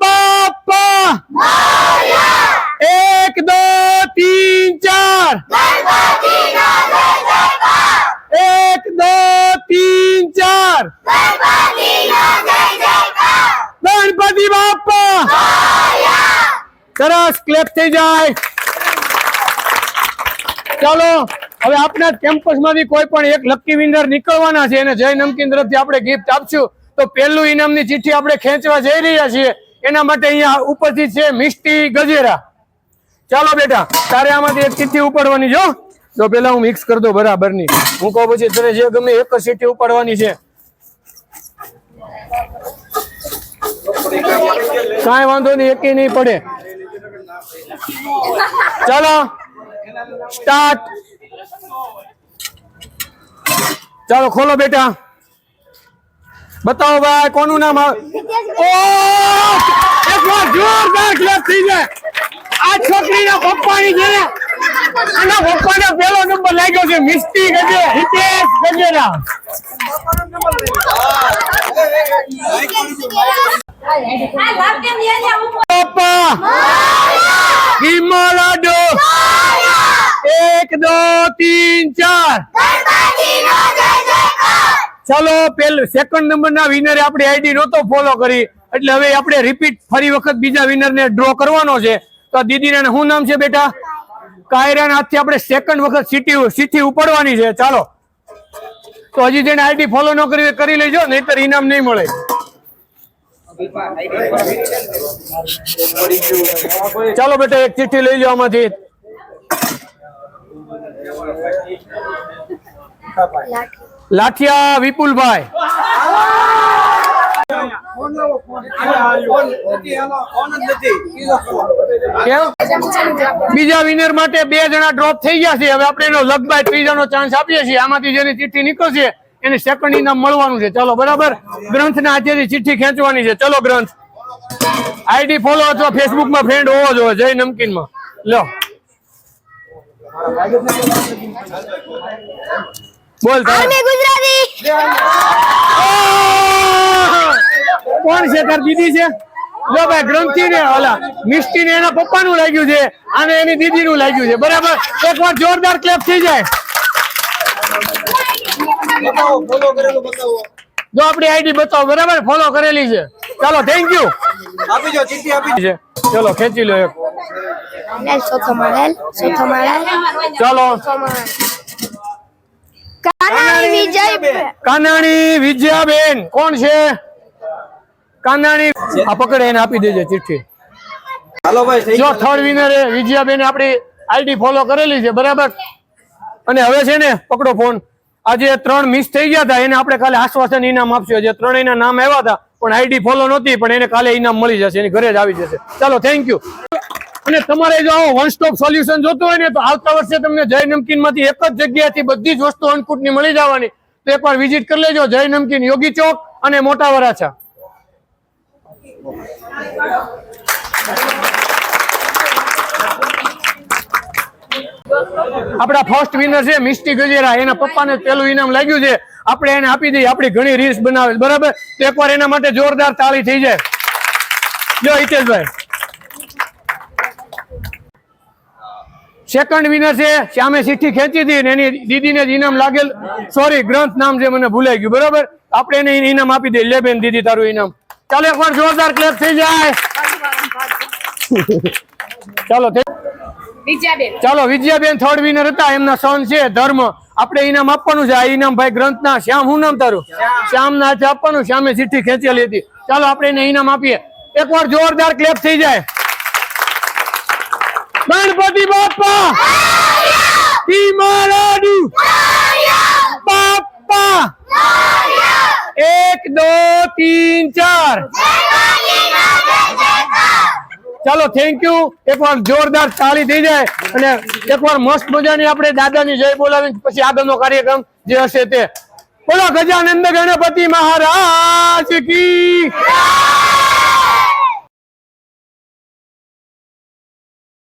बापा 1 2 3 4 1 2 3 4 गणपति बापा सरस क्लेप થઈ જાય ચાલો હવે આપના કેમ્પસ માંથી કોઈ પણ એક લકી વિનર નીકળવાના છે અને જય નમકીન તરફથી આપણે ગિફ્ટ આપશું તો પહેલું ઇનામની ચિઠ્ઠી આપણે ખેંચવા જઈ રહ્યા છીએ એના માટે અહીંયા ઉપસ્થિત છે મિષ્ટી ગજેરા ચાલો બેટા તારે આમાંથી એક ચિઠ્ઠી ઉપાડવાની જો તો પેલા હું મિક્સ કરી દઉં બરાબરની હું કહું પછી તને જે ગમે એક જ ચિઠ્ઠી ઉપાડવાની છે કાંઈ વાંધો નહીં એકી નહીં પડે ચાલો स्टार्ट चलो खोलो बेटा बताओ भाई कौन नाम एक बार जोरदार क्लैप थी जाए आ छोकरी ना पप्पानी છે ને આના પપ્પાનો પહેલો નંબર લાગ્યો છે મિષ્ટી ગજે હિતેશ ગજેરા પપ્પા હિમાલડો 1 2 3 4 चलो પેલ સેકન્ડ નંબર ના વિનરે આપણી આઈડી નહોતો ફોલો કરી એટલે હવે આપણે રિપીટ ફરી વખત બીજા વિનર ને ડ્રો કરવાનો છે તો દીદીને શું નામ છે બેટા કાયરાના હાથથી આપણે સેકન્ડ વખત ચિઠ્ઠી ઉપાડવાની છે ચાલો તો હજી જેને આઈડી ફોલો ન કરી લેજો નહીતર ઇનામ નહીં મળે ચાલો બેટા એક ચિઠ્ઠી લઈ લો આમાંથી લાઠિયા વિપુલભાઈ બીજા વિનર માટે 2 જણા ડ્રોપ થઈ ગયા છે હવે આપણે એનો લગભગ ત્રીજાનો ચાન્સ આપીએ છીએ આમાંથી જેની ચિઠ્ઠી નીકળશે એને સેકન્ડ ઇનામ મળવાનું છે ચાલો બરાબર ગ્રંથના હાથેથી ચિઠ્ઠી ખેંચવાની છે ચલો ગ્રંથ આઈડી ફોલો અથવા ફેસબુક માં ફ્રેન્ડ હોવો જોઈએ જય નમકીન માં લો બોલ ગુજરાતી કોણ છે તાર દીદી છે જો ભાઈ ગ્રંથિ ને ઓલા મિષ્ટી ને એના પપ્પા નું લાગ્યું છે અને એની દીદી નું લાગ્યું છે બરાબર એકવાર જોરદાર ક્લેપ થઈ જાય જો આપણી આઈડી બતાવો બરાબર ફોલો કરેલી છે ચાલો થેન્ક યુ આપી જો ચિઠ્ઠી આપી છે ચલો ખેંચી લો એક ચાલો કાનાણી વિજયાબેન કોણ છે કાનાણી આ પકડે એને આપી દેજે ચિઠ્ઠી હાલો ભાઈ જો થર્ડ વિનર એ વિજયાબેન આપણી આઈડી ફોલો કરેલી છે બરાબર અને હવે છે ને પકડો ફોન આજે 3 મિસ થઈ ગયા હતા એને આપણે કાલે આશ્વાસન ઇનામ આપશું જે 3 ના નામ આવ્યા હતા પણ આઈડી ફોલો નહોતી પણ એને કાલે ઇનામ મળી જશે એની ઘરે જ આવી જશે ચાલો થેન્ક યુ અને તમારે જો વન સ્ટોપ સોલ્યુશન જોતું હોય ને તો આવતા વર્ષે તમને જય નમકીન માંથી એક જ જગ્યાએથી બધી જ વસ્તુ અન્નકૂટ ની મળી જવાની તો એકવાર વિઝિટ કરી લેજો જય નમકીન યોગી ચોક અને મોટા વરાછા આપડા ફર્સ્ટ વિનર છે મિષ્ટી ગજેરા એના પપ્પાને પેલું ઇનામ લાગ્યું છે આપણે એને આપી દઈએ આપણી ઘણી રીલ્સ બનાવે બરાબર તો એકવાર એના માટે જોરદાર તાળી થઈ જાય જો હિતેશભાઈ સેકન્ડ વિનર છે શ્યામે ચિઠ્ઠી ખેંચી હતી ને એની દીદીને જ ઇનામ લાગેલ સોરી ગ્રંથ નામ છે મને ભૂલાઈ ગયું બરાબર આપણે એને ઇનામ આપી દઈએ લે બેન દીદી તારું ઇનામ ચાલો એકવાર જોરદાર ક્લેપ થઈ જાય ચાલો ચાલો વિજયાબેન થર્ડ વિનર હતા એમના સન છે ધર્મ આપણે ઇનામ આપવાનું છે આ ઇનામ ભાઈ ગ્રંથ ના શ્યામ શું નામ તારું શ્યામ ના હાથે આપવાનું શ્યામે ચિઠ્ઠી ખેંચેલી હતી ચાલો આપણે એને ઇનામ આપીએ એકવાર જોરદાર ક્લેપ થઈ જાય ગણપતિ બાપા બાપા 1 2 3 4 ચાલો થેન્ક યુ એકવાર જોરદાર તાળી થઈ જાય અને એકવાર મસ્ત મજાની આપણે દાદાની જય બોલાવી પછી આગળનો કાર્યક્રમ જે હશે તે બોલો ગજાનંદ ગણપતિ મહારાજ કી